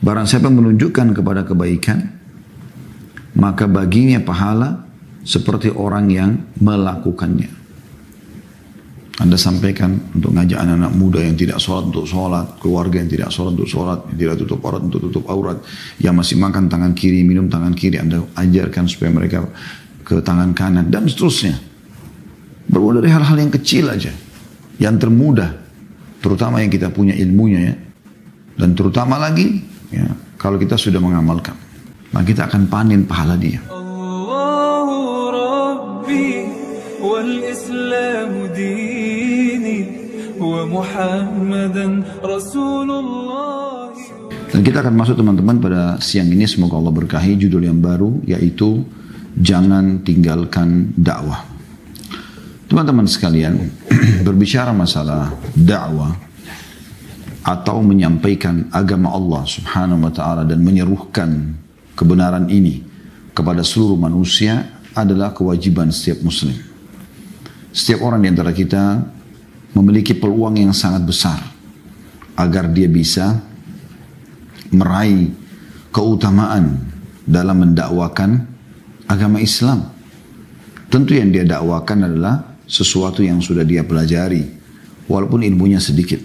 Barang siapa menunjukkan kepada kebaikan, maka baginya pahala seperti orang yang melakukannya. Anda sampaikan untuk ngajak anak-anak muda yang tidak sholat untuk sholat, keluarga yang tidak sholat untuk sholat, yang tidak tutup aurat untuk tutup aurat, yang masih makan tangan kiri, minum tangan kiri, Anda ajarkan supaya mereka ke tangan kanan, dan seterusnya. Bermula dari hal-hal yang kecil aja, yang termudah, terutama yang kita punya ilmunya ya, dan terutama lagi ya, kalau kita sudah mengamalkan, maka kita akan panen pahala dia. Allahu Rabbi wal Islam dini wa Muhammadan Rasulullah. Dan kita akan masuk teman-teman pada siang ini, semoga Allah berkahi, judul yang baru yaitu jangan tinggalkan dakwah. Teman-teman sekalian, berbicara masalah dakwah atau menyampaikan agama Allah subhanahu wa ta'ala dan menyerukan kebenaran ini kepada seluruh manusia adalah kewajiban setiap muslim. Setiap orang di antara kita memiliki peluang yang sangat besar agar dia bisa meraih keutamaan dalam mendakwakan agama Islam. Tentu yang dia dakwakan adalah sesuatu yang sudah dia pelajari, walaupun ilmunya sedikit.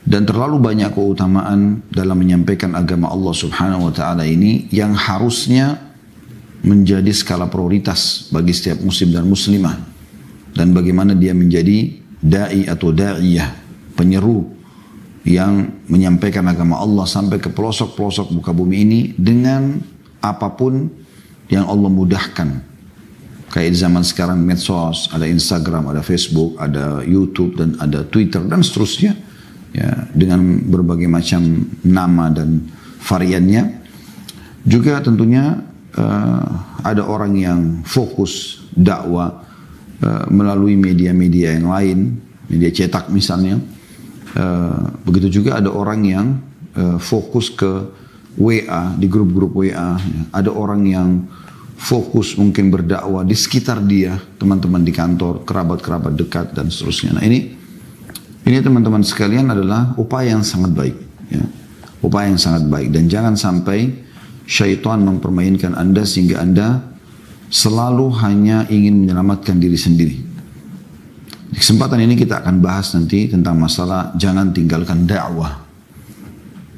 Dan terlalu banyak keutamaan dalam menyampaikan agama Allah subhanahu wa ta'ala ini yang harusnya menjadi skala prioritas bagi setiap muslim dan muslimah. Dan bagaimana dia menjadi da'i atau da'iyah, penyeru yang menyampaikan agama Allah sampai ke pelosok-pelosok muka bumi ini dengan apapun yang Allah mudahkan. Kayak di zaman sekarang medsos, ada Instagram, ada Facebook, ada YouTube, dan ada Twitter, dan seterusnya. Ya, dengan berbagai macam nama dan variannya. Juga tentunya ada orang yang fokus dakwah melalui media-media yang lain, media cetak misalnya. Begitu juga ada orang yang fokus ke WA, di grup-grup WA. Ya. Ada orang yang fokus mungkin berdakwah di sekitar dia, teman-teman di kantor, kerabat-kerabat dekat, dan seterusnya. Nah ini teman-teman sekalian adalah upaya yang sangat baik. Ya. Upaya yang sangat baik. Dan jangan sampai syaitan mempermainkan Anda sehingga Anda selalu hanya ingin menyelamatkan diri sendiri. Di kesempatan ini kita akan bahas nanti tentang masalah jangan tinggalkan dakwah.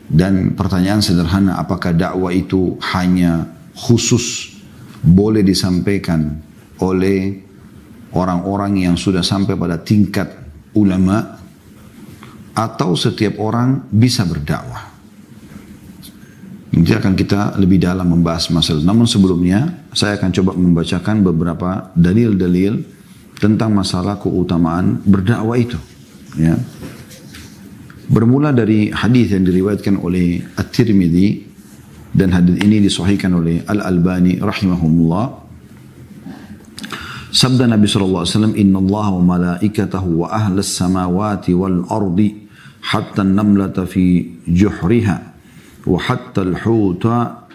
Dan pertanyaan sederhana, apakah dakwah itu hanya khusus boleh disampaikan oleh orang-orang yang sudah sampai pada tingkat ulama, atau setiap orang bisa berdakwah? Nanti akan kita lebih dalam membahas masalah. Namun sebelumnya saya akan coba membacakan beberapa dalil-dalil tentang masalah keutamaan berdakwah itu. Ya. Bermula dari hadis yang diriwayatkan oleh At-Tirmidzi, dan hadis ini disahihkan oleh Al-Albani rahimahumullah. Sabda Nabi SAW, Inna Allah wa malaikatahu wa ahlas samawati wal ardi hatta namlata fi juhriha wa hatta al-huta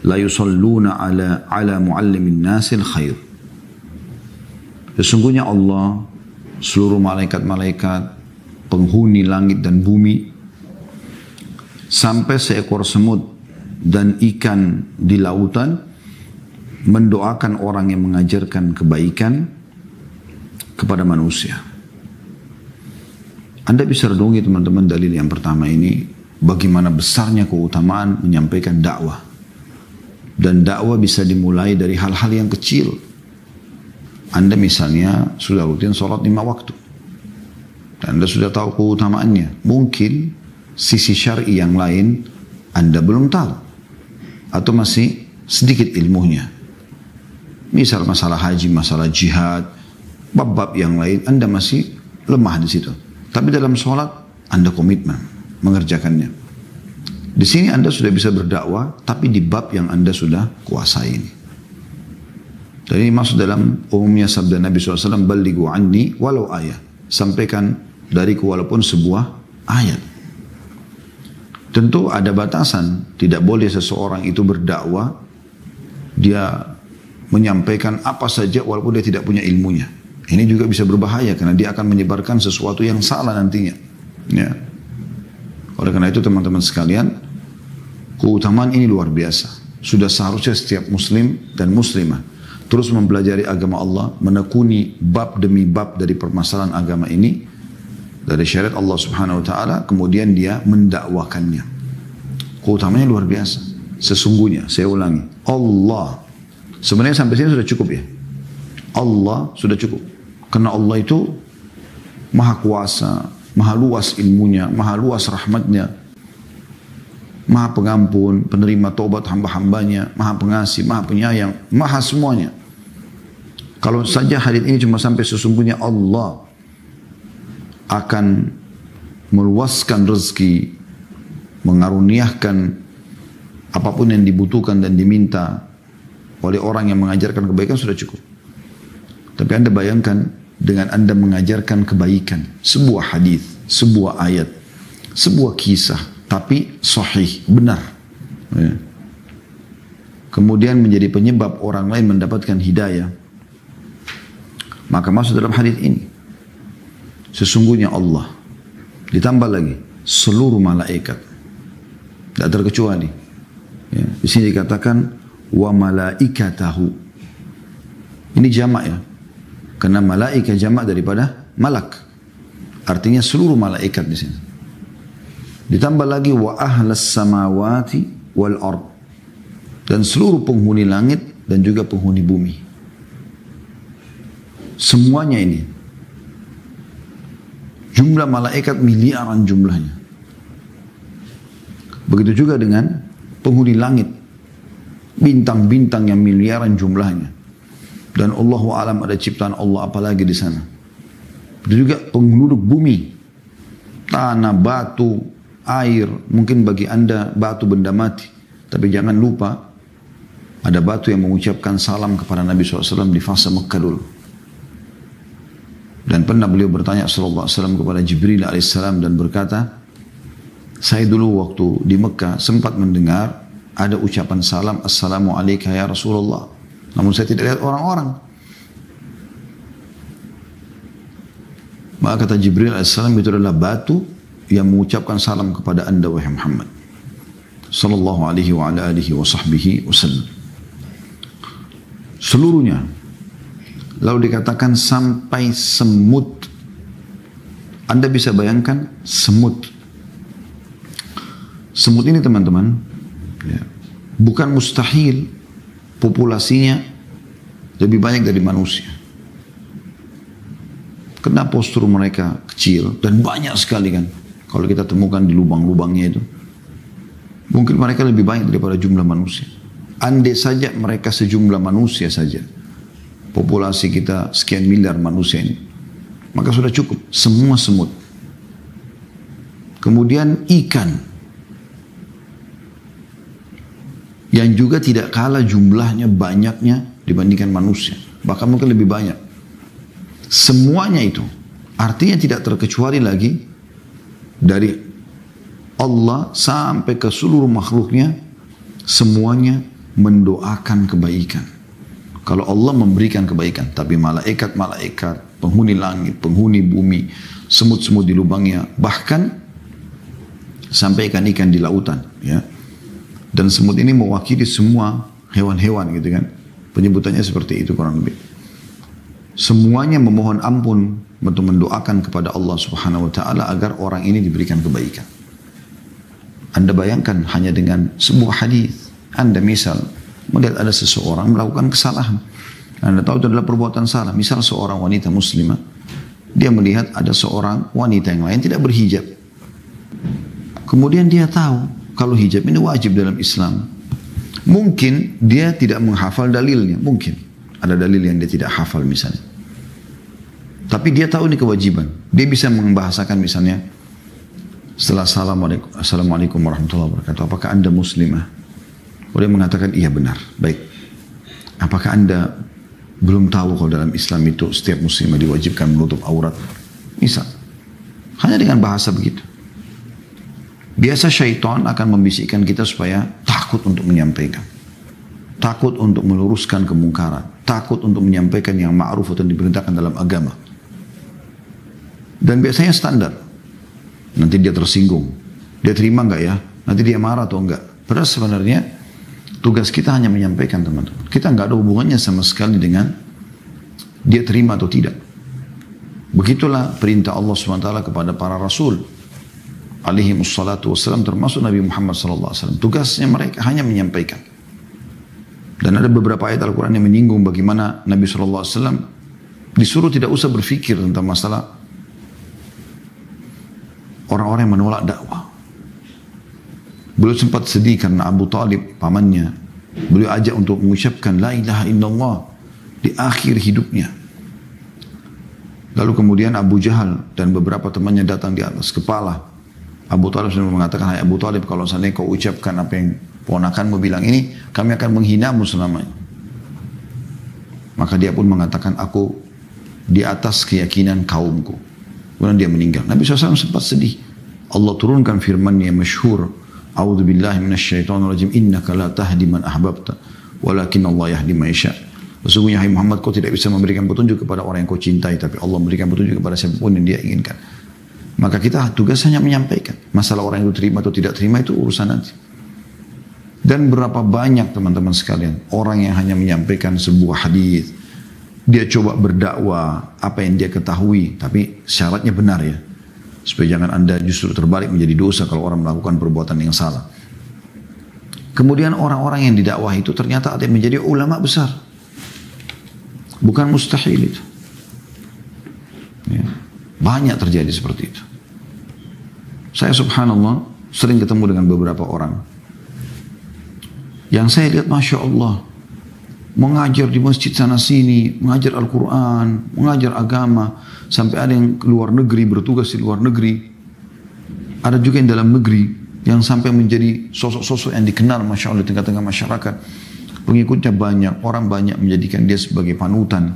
la yusalluna ala muallimin nasil khair. Sesungguhnya Allah, seluruh malaikat-malaikat, penghuni langit dan bumi, sampai seekor semut dan ikan di lautan mendoakan orang yang mengajarkan kebaikan kepada manusia. Anda bisa renungi teman-teman dalil yang pertama ini, bagaimana besarnya keutamaan menyampaikan dakwah. Dan dakwah bisa dimulai dari hal-hal yang kecil. Anda misalnya sudah rutin sholat 5 waktu. Dan Anda sudah tahu keutamaannya. Mungkin sisi syar'i yang lain Anda belum tahu, atau masih sedikit ilmunya. Misal masalah haji, masalah jihad, bab-bab yang lain Anda masih lemah di situ. Tapi dalam sholat Anda komitmen mengerjakannya. Di sini Anda sudah bisa berdakwah, tapi di bab yang Anda sudah kuasai ini. Jadi masuk dalam umumnya sabda Nabi SAW, Ballighu anni walau ayat. Sampaikan dariku walaupun sebuah ayat. Tentu ada batasan, tidak boleh seseorang itu berdakwah, dia menyampaikan apa saja walaupun dia tidak punya ilmunya. Ini juga bisa berbahaya karena dia akan menyebarkan sesuatu yang salah nantinya. Ya. Oleh karena itu teman-teman sekalian, keutamaan ini luar biasa. Sudah seharusnya setiap muslim dan muslimah terus mempelajari agama Allah, menekuni bab demi bab dari permasalahan agama ini, dari syariat Allah Subhanahu wa taala, kemudian dia mendakwakannya. Keutamanya luar biasa. Sesungguhnya, saya ulangi, Allah. Sebenarnya sampai sini sudah cukup ya. Allah sudah cukup. Karena Allah itu maha kuasa, maha luas ilmunya, maha luas rahmatnya, maha pengampun, penerima taubat hamba-hambanya, maha pengasih, maha penyayang, maha semuanya. Kalau saja hadits ini cuma sampai sesungguhnya Allah akan meluaskan rezeki, mengaruniakan apapun yang dibutuhkan dan diminta oleh orang yang mengajarkan kebaikan, sudah cukup. Tapi Anda bayangkan dengan Anda mengajarkan kebaikan, sebuah hadis, sebuah ayat, sebuah kisah, tapi sahih, benar. Ya. Kemudian menjadi penyebab orang lain mendapatkan hidayah. Maka masuk dalam hadis ini. Sesungguhnya Allah. Ditambah lagi, seluruh malaikat. Tidak terkecuali. Ya. Di sini dikatakan, wa malaikatahu. Ini jamak ya. Karena malaikat jamak daripada malak. Artinya seluruh malaikat di sini. Ditambah lagi wa ahlas samawati wal ard, dan seluruh penghuni langit dan juga penghuni bumi. Semuanya ini. Jumlah malaikat miliaran jumlahnya. Begitu juga dengan penghuni langit. Bintang-bintang yang miliaran jumlahnya. Dan Allahu alam ada ciptaan Allah apalagi di sana. Begitu juga penduduk bumi. Tanah, batu, air, mungkin bagi Anda batu benda mati. Tapi jangan lupa, ada batu yang mengucapkan salam kepada Nabi SAW di fase Mekah dulu. Dan pernah beliau bertanya SAW kepada Jibril AS dan berkata, saya dulu waktu di Mekah sempat mendengar ada ucapan salam, Assalamualaikum ya Rasulullah. Namun saya tidak lihat orang-orang. Maka kata Jibril AS itu adalah batu yang mengucapkan salam kepada Anda wahai Muhammad sallallahu alaihi wa ala alihi wa sahbihi wasallam. Seluruhnya. Lalu dikatakan sampai semut. Anda bisa bayangkan semut. Semut ini teman-teman, ya, bukan mustahil populasinya lebih banyak dari manusia. Karena postur mereka kecil dan banyak sekali kan. Kalau kita temukan di lubang-lubangnya itu. Mungkin mereka lebih banyak daripada jumlah manusia. Andai saja mereka sejumlah manusia saja. Populasi kita sekian miliar manusia ini. Maka sudah cukup. Semua semut. Kemudian ikan. Yang juga tidak kalah jumlahnya banyaknya dibandingkan manusia. Bahkan mungkin lebih banyak. Semuanya itu. Artinya tidak terkecuali lagi dari Allah sampai ke seluruh makhluknya. Semuanya mendoakan kebaikan. Kalau Allah memberikan kebaikan, tapi malaikat-malaikat, penghuni langit, penghuni bumi, semut-semut di lubangnya, bahkan sampai ikan-ikan di lautan, ya. Dan semut ini mewakili semua hewan-hewan gitu kan. Penyebutannya seperti itu kurang lebih. Semuanya memohon ampun untuk mendoakan kepada Allah Subhanahu wa taala agar orang ini diberikan kebaikan. Anda bayangkan hanya dengan sebuah hadis, Anda misal melihat ada seseorang melakukan kesalahan. Anda tahu itu adalah perbuatan salah. Misal seorang wanita muslimah, dia melihat ada seorang wanita yang lain tidak berhijab. Kemudian dia tahu kalau hijab ini wajib dalam Islam. Mungkin dia tidak menghafal dalilnya. Mungkin ada dalil yang dia tidak hafal misalnya. Tapi dia tahu ini kewajiban. Dia bisa membahasakan misalnya, setelah Assalamualaikum warahmatullahi wabarakatuh, apakah Anda muslimah? Dia mengatakan iya benar, baik. Apakah Anda belum tahu kalau dalam Islam itu setiap muslimah diwajibkan menutup aurat? Misal, hanya dengan bahasa begitu. Biasa syaitan akan membisikkan kita supaya takut untuk menyampaikan. Takut untuk meluruskan kemungkaran. Takut untuk menyampaikan yang ma'ruf atau diperintahkan dalam agama. Dan biasanya standar. Nanti dia tersinggung. Dia terima enggak ya? Nanti dia marah atau enggak? Padahal sebenarnya tugas kita hanya menyampaikan, teman-teman. Kita enggak ada hubungannya sama sekali dengan dia terima atau tidak. Begitulah perintah Allah SWT kepada para rasul alaihi wassalatu wassalam, termasuk Nabi Muhammad SAW. Tugasnya mereka hanya menyampaikan. Dan ada beberapa ayat Al-Quran yang menyinggung bagaimana Nabi SAW disuruh tidak usah berfikir tentang masalah orang-orang yang menolak dakwah. Beliau sempat sedih karena Abu Talib, pamannya, beliau ajak untuk mengucapkan La ilaha illallah di akhir hidupnya. Lalu kemudian Abu Jahal dan beberapa temannya datang di atas kepala Abu Talib, sudah mengatakan, hai Abu Talib, kalau seandainya kau ucapkan apa yang ponakanmu bilang ini, kami akan menghinamu selamanya. Maka dia pun mengatakan, aku di atas keyakinan kaumku. Kemudian dia meninggal. Nabi SAW sempat sedih. Allah turunkan firman yang masyhur, A'udzubillahi minasyaitonirrajim, innaka la tahdi man ahbabta, walakin Allah yahdi man yasha. Sesungguhnya hai Muhammad, kau tidak bisa memberikan petunjuk kepada orang yang kau cintai, tapi Allah memberikan petunjuk kepada siapapun yang dia inginkan. Maka kita tugas hanya menyampaikan. Masalah orang itu terima atau tidak terima itu urusan nanti. Dan berapa banyak teman-teman sekalian orang yang hanya menyampaikan sebuah hadis, dia coba berdakwah apa yang dia ketahui, tapi syaratnya benar ya, supaya jangan anda justru terbalik menjadi dosa kalau orang melakukan perbuatan yang salah. Kemudian orang-orang yang didakwah itu ternyata ada yang menjadi ulama besar, bukan mustahil itu ya. Banyak terjadi seperti itu. Saya subhanallah sering ketemu dengan beberapa orang yang saya lihat Masya Allah mengajar di masjid sana sini, mengajar Al-Quran, mengajar agama, sampai ada yang luar negeri, bertugas di luar negeri, ada juga yang dalam negeri, yang sampai menjadi sosok-sosok yang dikenal Masya Allah di tengah-tengah masyarakat, pengikutnya banyak, orang banyak menjadikan dia sebagai panutan.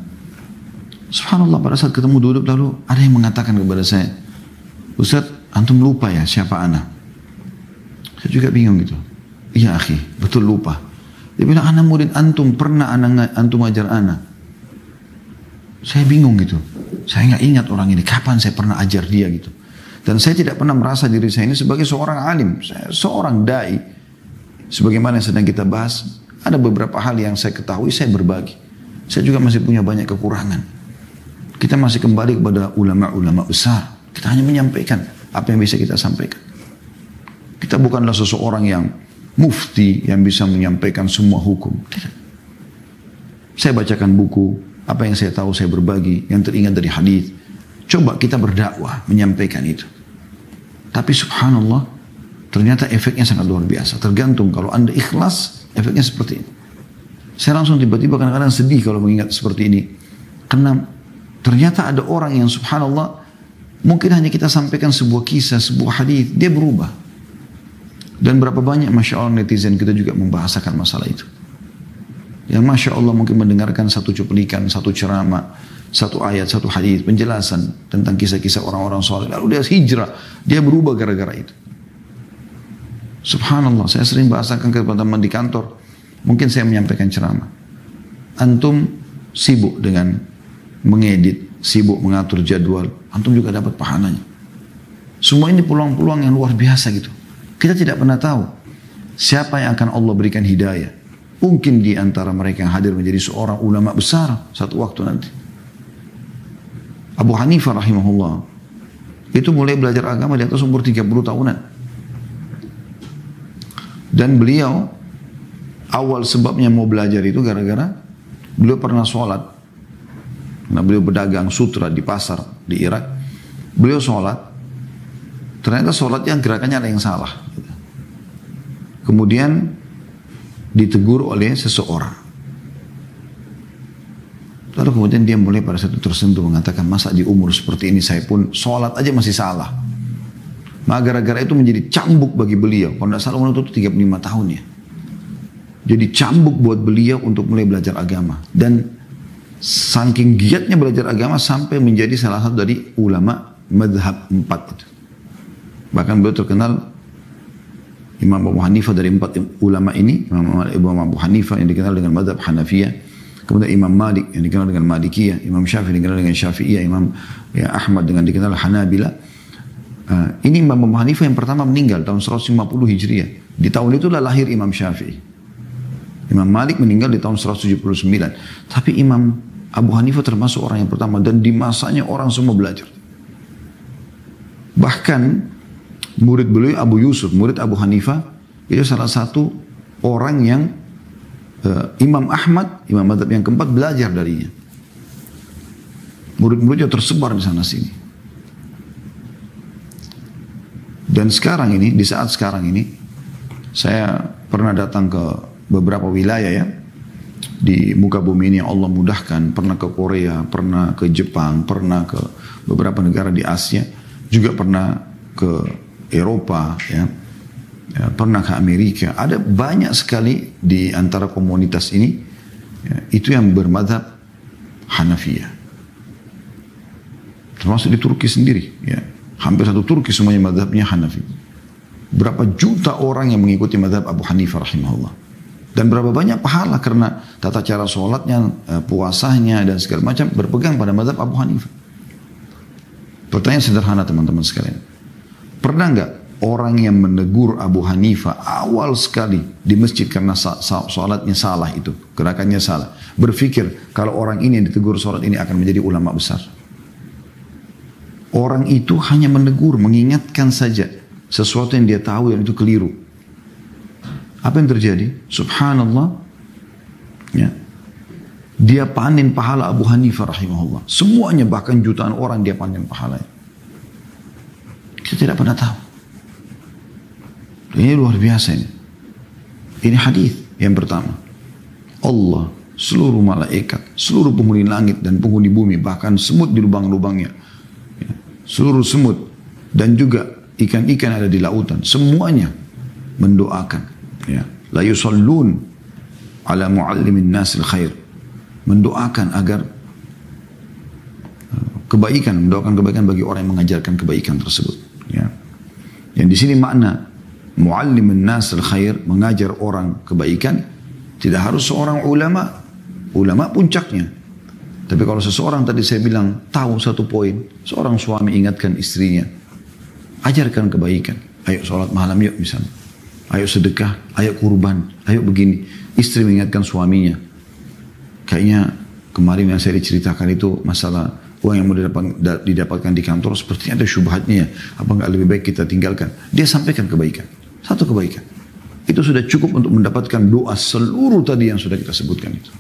Subhanallah, pada saat ketemu duduk lalu ada yang mengatakan kepada saya, Ustaz, antum lupa ya siapa ana? Saya juga bingung gitu. Iya akhi, betul lupa. Dia bilang, ana murid antum, pernah antum ajar ana. Saya bingung gitu. Saya nggak ingat orang ini, kapan saya pernah ajar dia gitu. Dan saya tidak pernah merasa diri saya ini sebagai seorang alim. Saya seorang dai. Sebagaimana yang sedang kita bahas, ada beberapa hal yang saya ketahui, saya berbagi. Saya juga masih punya banyak kekurangan. Kita masih kembali kepada ulama-ulama besar. Kita hanya menyampaikan apa yang bisa kita sampaikan. Kita bukanlah seseorang yang mufti yang bisa menyampaikan semua hukum. Tidak. Saya bacakan buku, apa yang saya tahu saya berbagi, yang teringat dari hadis. Coba kita berdakwah, menyampaikan itu. Tapi subhanallah, ternyata efeknya sangat luar biasa. Tergantung kalau anda ikhlas, efeknya seperti ini. Saya langsung tiba-tiba kadang-kadang sedih kalau mengingat seperti ini. Karena ternyata ada orang yang subhanallah, mungkin hanya kita sampaikan sebuah kisah, sebuah hadis, dia berubah. Dan berapa banyak Masya Allah netizen kita juga membahasakan masalah itu. Yang Masya Allah mungkin mendengarkan satu cuplikan, satu ceramah, satu ayat, satu hadis, penjelasan tentang kisah-kisah orang-orang soleh. Lalu dia hijrah, dia berubah gara-gara itu. Subhanallah, saya sering bahasakan ke teman-teman di kantor. Mungkin saya menyampaikan ceramah. Antum sibuk dengan mengedit, sibuk mengatur jadwal. Antum juga dapat pahalanya. Semua ini peluang-peluang yang luar biasa gitu. Kita tidak pernah tahu siapa yang akan Allah berikan hidayah. Mungkin di antara mereka yang hadir menjadi seorang ulama besar satu waktu nanti. Abu Hanifah rahimahullah itu mulai belajar agama di atas umur 30 tahunan. Dan beliau awal sebabnya mau belajar itu gara-gara beliau pernah sholat. Nah, beliau berdagang sutra di pasar di Irak. Beliau sholat. Ternyata sholatnya gerakannya ada yang salah. Kemudian ditegur oleh seseorang. Lalu kemudian dia mulai pada saat itu tersentuh mengatakan, masa di umur seperti ini saya pun sholat aja masih salah. Maka gara-gara itu menjadi cambuk bagi beliau. Kalau tidak salah umur itu 35 tahun ya. Jadi cambuk buat beliau untuk mulai belajar agama. Dan saking giatnya belajar agama sampai menjadi salah satu dari ulama madhab 4 itu. Bahkan beliau terkenal Imam Abu Hanifah dari 4 ulama ini. Imam Abu Hanifah yang dikenal dengan madhab Hanafiyah. Kemudian Imam Malik yang dikenal dengan Malikiyah. Imam Syafi'i dikenal dengan Syafi'iyah. Imam Ahmad dengan dikenal Hanabila. Ini Imam Abu Hanifah yang pertama meninggal tahun 150 Hijriah. Di tahun itulah lahir Imam Syafi'i. Imam Malik meninggal di tahun 179. Tapi Imam Abu Hanifah termasuk orang yang pertama dan di masanya orang semua belajar. Bahkan murid beliau Abu Yusuf, murid Abu Hanifah, itu salah satu orang yang Imam Ahmad, imam mazhab yang keempat belajar darinya. Murid-muridnya tersebar di sana sini. Dan sekarang ini, di saat sekarang ini, saya pernah datang ke beberapa wilayah ya, di muka bumi ini yang Allah mudahkan, pernah ke Korea, pernah ke Jepang, pernah ke beberapa negara di Asia, juga pernah ke Eropa, ya, pernah ke Amerika. Ada banyak sekali di antara komunitas ini, ya, itu yang bermadhab Hanafiyah. Termasuk di Turki sendiri, ya. Hampir satu Turki semuanya madhabnya Hanafi. Berapa juta orang yang mengikuti madhab Abu Hanifah rahimahullah. Dan berapa banyak pahala karena tata cara sholatnya, puasanya dan segala macam berpegang pada madhab Abu Hanifah. Pertanyaan sederhana teman-teman sekalian. Pernah nggak orang yang menegur Abu Hanifah awal sekali di masjid karena sholatnya salah itu, gerakannya salah, berpikir kalau orang ini yang ditegur sholat ini akan menjadi ulama besar? Orang itu hanya menegur, mengingatkan saja sesuatu yang dia tahu yang itu keliru. Apa yang terjadi? Subhanallah, ya, dia panen pahala Abu Hanifah rahimahullah. Semuanya, bahkan jutaan orang dia panen pahalanya. Kita tidak pernah tahu. Ini luar biasa ini. Ini hadis yang pertama. Allah, seluruh malaikat, seluruh penghuni langit dan penghuni bumi, bahkan semut di lubang-lubangnya, ya, seluruh semut dan juga ikan-ikan ada di lautan, semuanya mendoakan, ya, la yusallun ala muallimin nasil khair, mendoakan agar kebaikan, mendoakan kebaikan bagi orang yang mengajarkan kebaikan tersebut, ya. Yang di sini makna muallimin nasil khair, mengajar orang kebaikan, tidak harus seorang ulama, ulama puncaknya. Tapi kalau seseorang, tadi saya bilang, tahu satu poin, seorang suami ingatkan istrinya, ajarkan kebaikan, ayo sholat malam yuk misalnya, ayo sedekah, ayo kurban, ayo begini. Istri mengingatkan suaminya, kayaknya kemarin yang saya diceritakan itu masalah uang yang mau didapatkan di kantor, sepertinya ada syubhatnya ya, apa nggak lebih baik kita tinggalkan. Dia sampaikan kebaikan, satu kebaikan. Itu sudah cukup untuk mendapatkan doa seluruh tadi yang sudah kita sebutkan itu.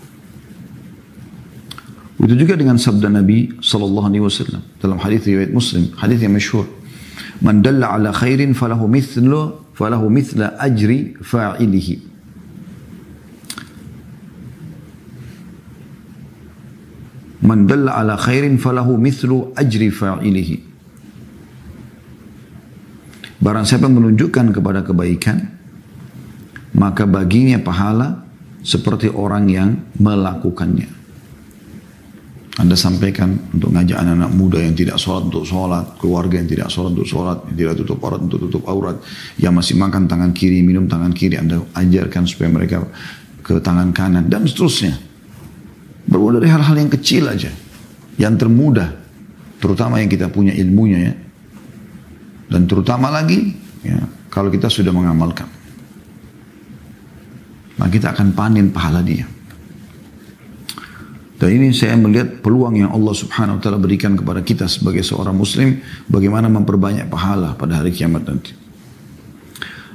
Itu juga dengan sabda Nabi SAW dalam hadis riwayat Muslim, hadis yang masyhur, man dalla ala khairin falahu mithla ajri fa'ilihi. Man dalla ala khairin falahu mithlu ajri fa'ilihi. Barang siapa menunjukkan kepada kebaikan, maka baginya pahala seperti orang yang melakukannya. Anda sampaikan untuk ngajak anak-anak muda yang tidak sholat untuk sholat, keluarga yang tidak sholat untuk sholat, yang tidak tutup aurat untuk tutup aurat, yang masih makan tangan kiri, minum tangan kiri, Anda ajarkan supaya mereka ke tangan kanan, dan seterusnya. Bermula dari hal-hal yang kecil aja, yang termudah, terutama yang kita punya ilmunya ya, dan terutama lagi ya, kalau kita sudah mengamalkan, maka kita akan panen pahala dia. Dan ini saya melihat peluang yang Allah subhanahu wa ta'ala berikan kepada kita sebagai seorang muslim, bagaimana memperbanyak pahala pada hari kiamat nanti.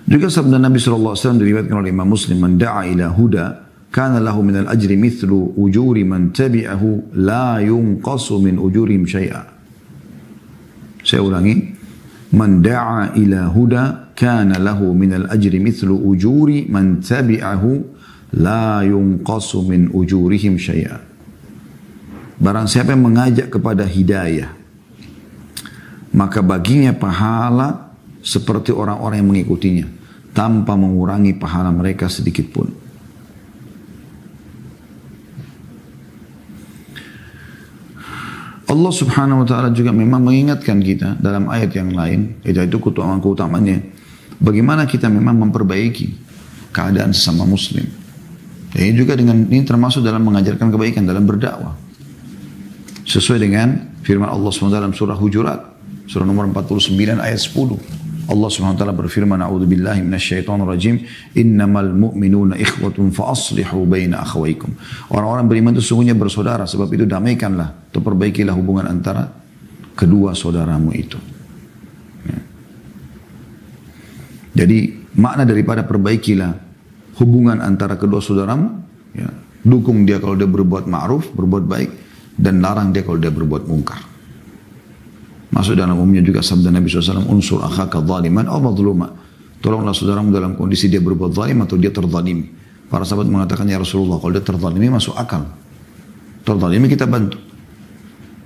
Juga sabda Nabi SAW diriwayatkan oleh Imam Muslim, man da'a ila huda kana lahu minal ajri mithlu ujuri man tabi'ahu la yunqasu min ujurihim syai'a. Saya ulangi, man da'a ila huda kana lahu minal ajri mithlu ujuri man tabi'ahu la yunqasu min ujurihim syai'a. Barang siapa yang mengajak kepada hidayah, maka baginya pahala seperti orang-orang yang mengikutinya, tanpa mengurangi pahala mereka sedikit pun. Allah subhanahu wa ta'ala juga memang mengingatkan kita dalam ayat yang lain, yaitu keutamaannya, bagaimana kita memang memperbaiki keadaan sesama muslim. Dan ini juga ini termasuk dalam mengajarkan kebaikan, dalam berdakwah. Sesuai dengan firman Allah SWT dalam surah Hujurat, Surah nomor 49 ayat 10. Allah Subhanahu wa taala berfirman, "A'udzubillahi minasyaitonir rajim. Innamal mu'minuna ikhwatun fa aslihu baina akhawaykum." Orang-orang beriman itu sesungguhnya bersaudara, sebab itu damaikanlah atau perbaikilah hubungan antara kedua saudaramu itu. Ya. Jadi makna daripada perbaikilah hubungan antara kedua saudaramu, ya, dukung dia kalau dia berbuat ma'ruf, berbuat baik, dan larang dia kalau dia berbuat mungkar. Masuk dalam umumnya juga sabda Nabi SAW, unsur akhaka zaliman aw mazluma. Tolonglah saudaramu dalam kondisi dia berbuat zalim atau dia terzalimi. Para sahabat mengatakan, ya Rasulullah, kalau dia terzalimi masuk akal. Terzalimi kita bantu,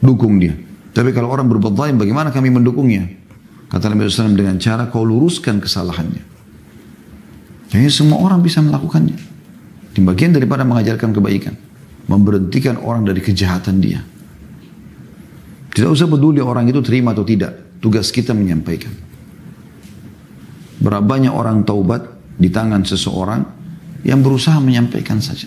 dukung dia. Tapi kalau orang berbuat zalim, bagaimana kami mendukungnya? Kata Nabi SAW, dengan cara kau luruskan kesalahannya. Jadi semua orang bisa melakukannya. Di bagian daripada mengajarkan kebaikan, memberhentikan orang dari kejahatan dia. Tidak usah peduli orang itu terima atau tidak. Tugas kita menyampaikan. Berapa banyak orang taubat di tangan seseorang yang berusaha menyampaikan saja.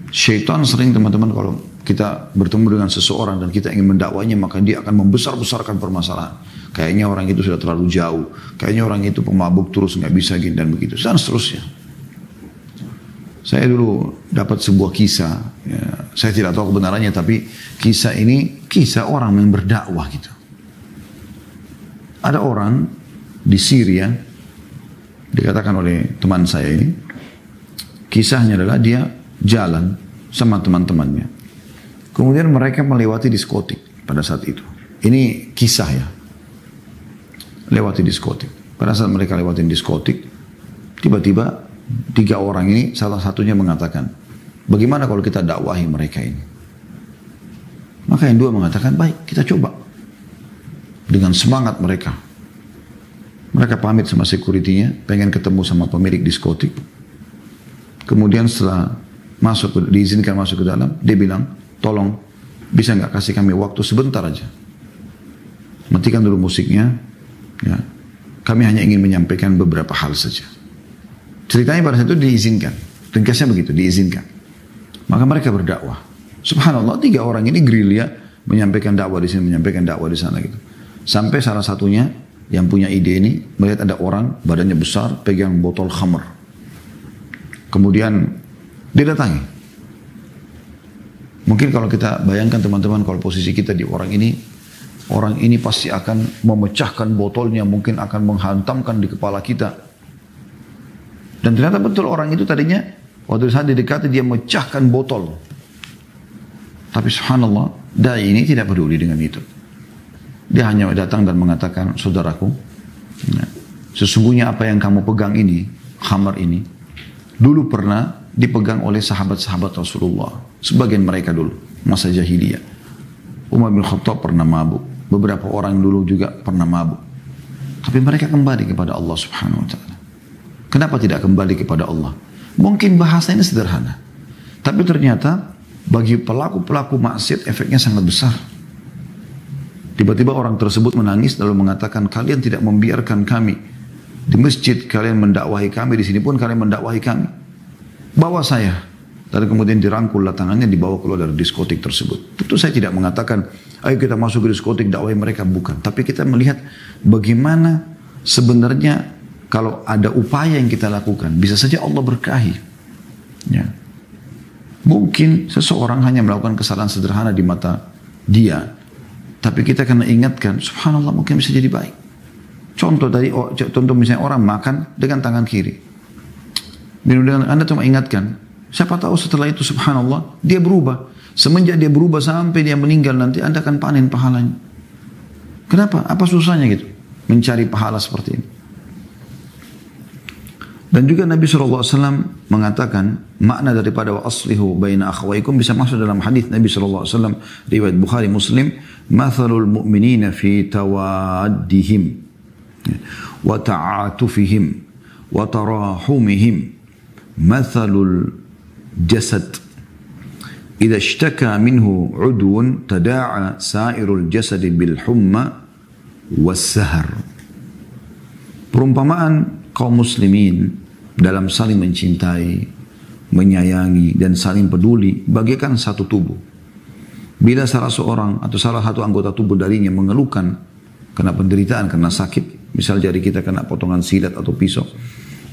Syaitan sering, teman-teman, kalau kita bertemu dengan seseorang dan kita ingin mendakwanya, maka dia akan membesar-besarkan permasalahan. Kayaknya orang itu sudah terlalu jauh. Kayaknya orang itu pemabuk terus, nggak bisa gini dan begitu. Dan seterusnya. Saya dulu dapat sebuah kisah, ya, saya tidak tahu kebenarannya, tapi kisah ini kisah orang yang berdakwah gitu. Ada orang di Syria, dikatakan oleh teman saya ini, kisahnya adalah dia jalan sama teman-temannya. Kemudian mereka melewati diskotik pada saat itu. Ini kisah ya, lewati diskotik. Pada saat mereka lewati diskotik, tiba-tiba 3 orang ini salah satunya mengatakan, bagaimana kalau kita dakwahi mereka ini? Maka yang 2 mengatakan, baik, kita coba. Dengan semangat mereka. Mereka pamit sama security-nya, pengen ketemu sama pemilik diskotik. Kemudian setelah diizinkan masuk ke dalam, dia bilang, tolong, bisa nggak kasih kami waktu sebentar aja? Matikan dulu musiknya. Ya. Kami hanya ingin menyampaikan beberapa hal saja. Ceritanya pada saat itu diizinkan. Ringkasnya begitu, diizinkan. Maka mereka berdakwah. Subhanallah, 3 orang ini gerilya menyampaikan dakwah di sini, menyampaikan dakwah di sana gitu. Sampai salah satunya yang punya ide ini melihat ada orang badannya besar pegang botol khamr. Kemudian dia datangi. Mungkin kalau kita bayangkan teman-teman, kalau posisi kita di orang ini pasti akan memecahkan botolnya, mungkin akan menghantamkan di kepala kita. Dan ternyata betul orang itu tadinya waktu saat didekati dia mecahkan botol. Tapi subhanallah, dai ini tidak peduli dengan itu. Dia hanya datang dan mengatakan, saudaraku, sesungguhnya apa yang kamu pegang ini, khamar ini, dulu pernah dipegang oleh sahabat-sahabat Rasulullah. Sebagian mereka dulu, masa jahiliyah. Umar bin Khattab pernah mabuk. Beberapa orang dulu juga pernah mabuk. Tapi mereka kembali kepada Allah Subhanahu wa ta'ala. Kenapa tidak kembali kepada Allah? Mungkin bahasanya sederhana. Tapi ternyata bagi pelaku-pelaku maksiat efeknya sangat besar. Tiba-tiba orang tersebut menangis lalu mengatakan, kalian tidak membiarkan kami di masjid, kalian mendakwahi kami, di sini pun kalian mendakwahi kami. Bawa saya. Lalu kemudian dirangkul tangannya, dibawa keluar dari diskotik tersebut. Tentu saya tidak mengatakan, ayo kita masuk ke diskotik, dakwahi mereka. Bukan. Tapi kita melihat bagaimana sebenarnya kalau ada upaya yang kita lakukan, bisa saja Allah berkahi. Ya. Mungkin seseorang hanya melakukan kesalahan sederhana di mata dia. Tapi kita kena ingatkan, subhanallah mungkin bisa jadi baik. Contoh misalnya orang makan dengan tangan kiri. Dan Anda cuma ingatkan, siapa tahu setelah itu subhanallah, dia berubah. Semenjak dia berubah sampai dia meninggal nanti, Anda akan panen pahalanya. Kenapa? Apa susahnya gitu? Mencari pahala seperti ini. Dan juga Nabi SAW mengatakan makna daripada wa aslihu baina akhawaykum bisa masuk dalam hadis Nabi SAW riwayat Bukhari Muslim, mathalul mu'minina fi tawaddihim wa ta'atufihim wa tarahumihim mathalul jasad idza ishtaka minhu udwun tada'a sa'irul jasad bil humma was sahar. Perumpamaan kaum muslimin dalam saling mencintai, menyayangi dan saling peduli bagaikan satu tubuh. Bila salah seorang atau salah satu anggota tubuh darinya mengeluhkan kena penderitaan, kena sakit, misal jari kita kena potongan silat atau pisau,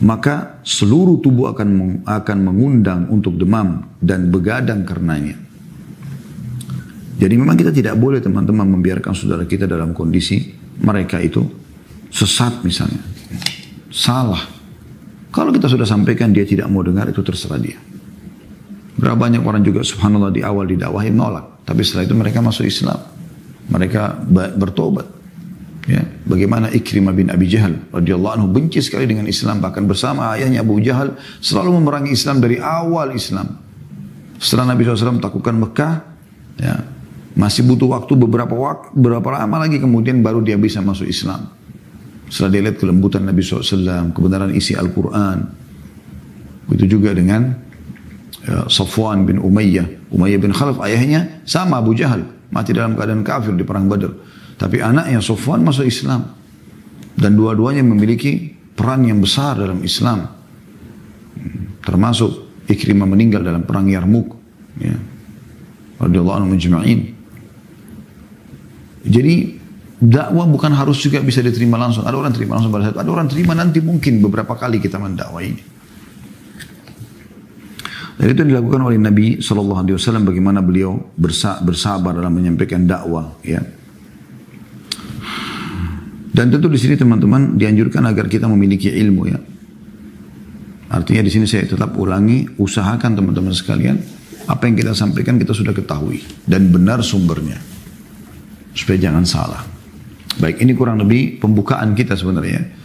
maka seluruh tubuh akan mengundang untuk demam dan begadang karenanya. Jadi memang kita tidak boleh teman-teman membiarkan saudara kita dalam kondisi mereka itu sesat misalnya, salah. Kalau kita sudah sampaikan dia tidak mau dengar, itu terserah dia. Berapa banyak orang juga subhanallah di awal didakwahi nolak, tapi setelah itu mereka masuk Islam, mereka bertobat. Ya, bagaimana Ikrimah bin Abi Jahal radhiyallahu anhu benci sekali dengan Islam, bahkan bersama ayahnya Abu Jahal selalu memerangi Islam dari awal Islam. Setelah Nabi SAW takutkan Mekah, ya, masih butuh waktu beberapa lama lagi kemudian baru dia bisa masuk Islam. Setelah dia lihat kelembutan Nabi SAW, kebenaran isi Al-Quran. Begitu juga dengan Safwan bin Umayyah bin Khalaf, ayahnya sama Abu Jahal, mati dalam keadaan kafir di perang Badar. Tapi anaknya Safwan masuk Islam. Dan dua-duanya memiliki peran yang besar dalam Islam. Termasuk Ikrimah meninggal dalam perang Yarmuk. Ya. Radhiyallahu anhu majma'in. Jadi dakwah bukan harus juga bisa diterima langsung. Ada orang terima langsung pada saat, ada orang terima nanti mungkin beberapa kali kita mendakwah ini. Dan itu dilakukan oleh Nabi SAW, bagaimana beliau bersabar dalam menyampaikan dakwah. Ya. Dan tentu di sini teman-teman dianjurkan agar kita memiliki ilmu ya. Artinya di sini saya tetap ulangi, usahakan teman-teman sekalian, apa yang kita sampaikan kita sudah ketahui dan benar sumbernya, supaya jangan salah. Baik, ini kurang lebih pembukaan kita sebenarnya.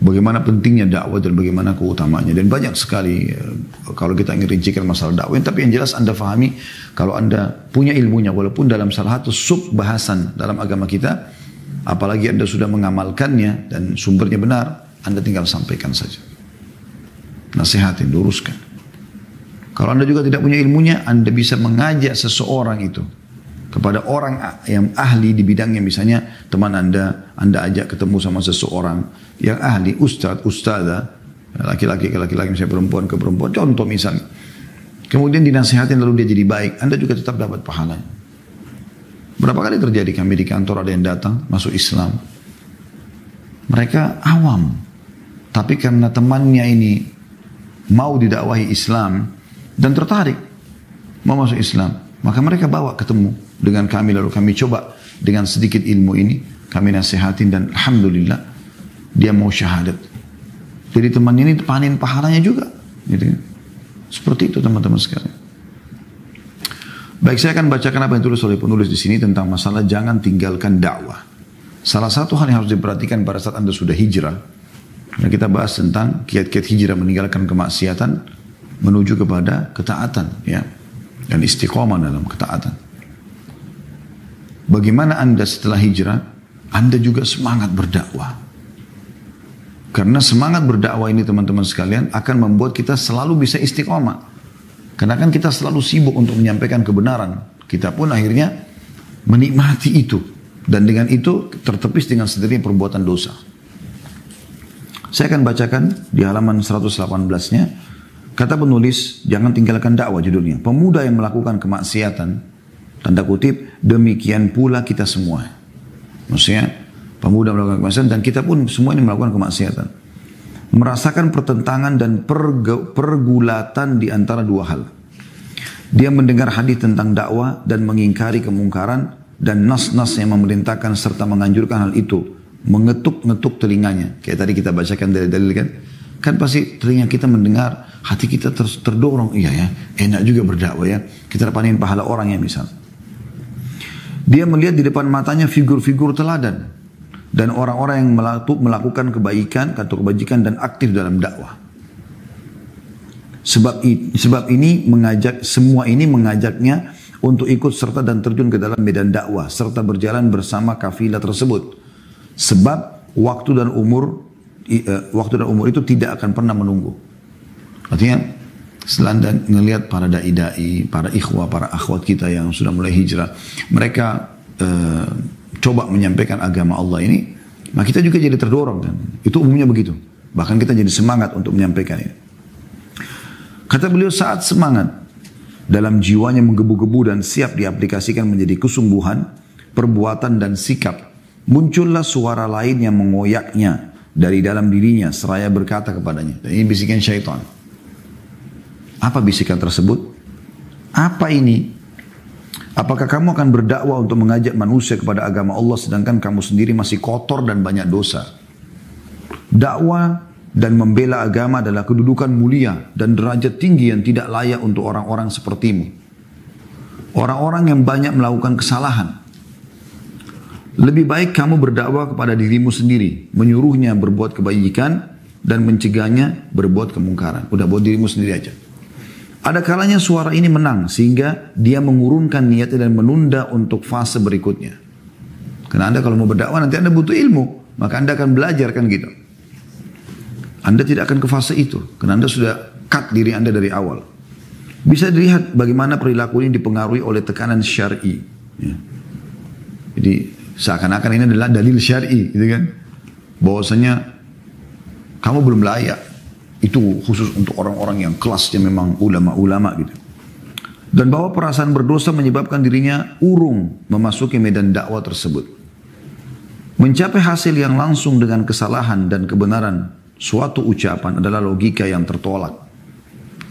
Bagaimana pentingnya dakwah dan bagaimana keutamanya. Dan banyak sekali kalau kita ingin rincikan masalah dakwah. Tapi yang jelas Anda fahami, kalau Anda punya ilmunya, walaupun dalam salah satu sub bahasan dalam agama kita, apalagi Anda sudah mengamalkannya dan sumbernya benar, Anda tinggal sampaikan saja. Nasihatin, luruskan. Kalau Anda juga tidak punya ilmunya, Anda bisa mengajak seseorang itu kepada orang yang ahli di bidangnya. Misalnya teman Anda ajak ketemu sama seseorang yang ahli, ustadzah, laki-laki ke laki-laki, misalnya perempuan ke perempuan, contoh misalnya. Kemudian dinasihatin lalu dia jadi baik, Anda juga tetap dapat pahalanya. Berapa kali terjadi kami di kantor ada yang datang masuk Islam. Mereka awam, tapi karena temannya ini mau didakwahi Islam dan tertarik mau masuk Islam, maka mereka bawa ketemu dengan kami, lalu kami coba dengan sedikit ilmu ini kami nasihatin dan alhamdulillah dia mau syahadat. Jadi temannya ini panen pahalanya juga, gitu. Seperti itu teman-teman sekalian. Baik, saya akan bacakan apa yang ditulis oleh penulis di sini tentang masalah jangan tinggalkan dakwah. Salah satu hal yang harus diperhatikan pada saat Anda sudah hijrah, karena kita bahas tentang kiat-kiat hijrah meninggalkan kemaksiatan menuju kepada ketaatan, ya, dan istiqomah dalam ketaatan. Bagaimana Anda setelah hijrah, Anda juga semangat berdakwah. Karena semangat berdakwah ini teman-teman sekalian akan membuat kita selalu bisa istiqomah. Karena kan kita selalu sibuk untuk menyampaikan kebenaran. Kita pun akhirnya menikmati itu. Dan dengan itu tertepis dengan sendirinya perbuatan dosa. Saya akan bacakan di halaman 118-nya. Kata penulis, jangan tinggalkan dakwah judulnya. Pemuda yang melakukan kemaksiatan, tanda kutip, demikian pula kita semua. Maksudnya, pemuda melakukan kemaksiatan dan kita pun semua ini melakukan kemaksiatan. Merasakan pertentangan dan pergulatan di antara dua hal. Dia mendengar hadis tentang dakwah dan mengingkari kemungkaran dan nas-nas yang memerintahkan serta menganjurkan hal itu. Mengetuk-ngetuk telinganya. Kayak tadi kita bacakan dari dalil kan. Kan pasti telinga kita mendengar, hati kita terdorong. Iya ya, enak juga berdakwah ya. Kita panen pahala orang ya misal. Dia melihat di depan matanya figur-figur teladan. Dan orang-orang yang melakukan kebaikan atau kebajikan dan aktif dalam dakwah. Sebab ini semua ini mengajaknya untuk ikut serta dan terjun ke dalam medan dakwah serta berjalan bersama kafilah tersebut. Sebab waktu dan umur itu tidak akan pernah menunggu. Artinya setelah Anda melihat para dai-dai, para ikhwah, para akhwat kita yang sudah mulai hijrah, mereka coba menyampaikan agama Allah ini, maka kita juga jadi terdorong kan. Itu umumnya begitu. Bahkan kita jadi semangat untuk menyampaikan ini. Kata beliau, saat semangat dalam jiwanya menggebu-gebu dan siap diaplikasikan menjadi kesungguhan, perbuatan dan sikap, muncullah suara lain yang mengoyaknya dari dalam dirinya seraya berkata kepadanya. Dan ini bisikan syaitan. Apa bisikan tersebut? Apa ini? Apakah kamu akan berdakwah untuk mengajak manusia kepada agama Allah sedangkan kamu sendiri masih kotor dan banyak dosa? Dakwah dan membela agama adalah kedudukan mulia dan derajat tinggi yang tidak layak untuk orang-orang sepertimu. Orang-orang yang banyak melakukan kesalahan. Lebih baik kamu berdakwah kepada dirimu sendiri, menyuruhnya berbuat kebajikan dan mencegahnya berbuat kemungkaran. Udah buat dirimu sendiri aja. Ada kalanya suara ini menang sehingga dia mengurungkan niatnya dan menunda untuk fase berikutnya. Karena Anda kalau mau berdakwah nanti Anda butuh ilmu, maka Anda akan belajar kan gitu. Anda tidak akan ke fase itu, karena Anda sudah cut diri Anda dari awal. Bisa dilihat bagaimana perilaku ini dipengaruhi oleh tekanan syar'i. Ya. Jadi seakan-akan ini adalah dalil syar'i, gitu kan? Bahwasanya kamu belum layak. Itu khusus untuk orang-orang yang kelasnya memang ulama-ulama gitu. Dan bahwa perasaan berdosa menyebabkan dirinya urung memasuki medan dakwah tersebut. Mencapai hasil yang langsung dengan kesalahan dan kebenaran suatu ucapan adalah logika yang tertolak.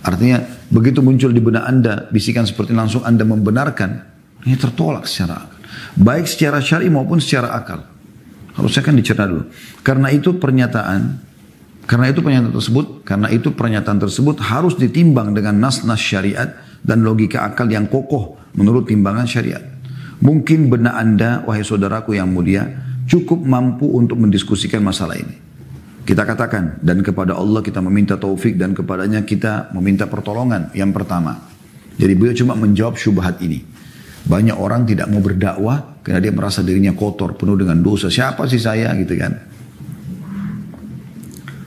Artinya begitu muncul di benak Anda bisikan seperti langsung Anda membenarkan, ini tertolak secara akal. Baik secara syar'i maupun secara akal. Harusnya kan dicerna dulu. Karena itu pernyataan tersebut harus ditimbang dengan nas-nas syariat dan logika akal yang kokoh menurut timbangan syariat. Mungkin benak Anda, wahai saudaraku yang mulia, cukup mampu untuk mendiskusikan masalah ini. Kita katakan, dan kepada Allah kita meminta taufik dan kepadanya kita meminta pertolongan yang pertama. Jadi beliau cuma menjawab syubhat ini. Banyak orang tidak mau berdakwah karena dia merasa dirinya kotor, penuh dengan dosa. Siapa sih saya gitu kan?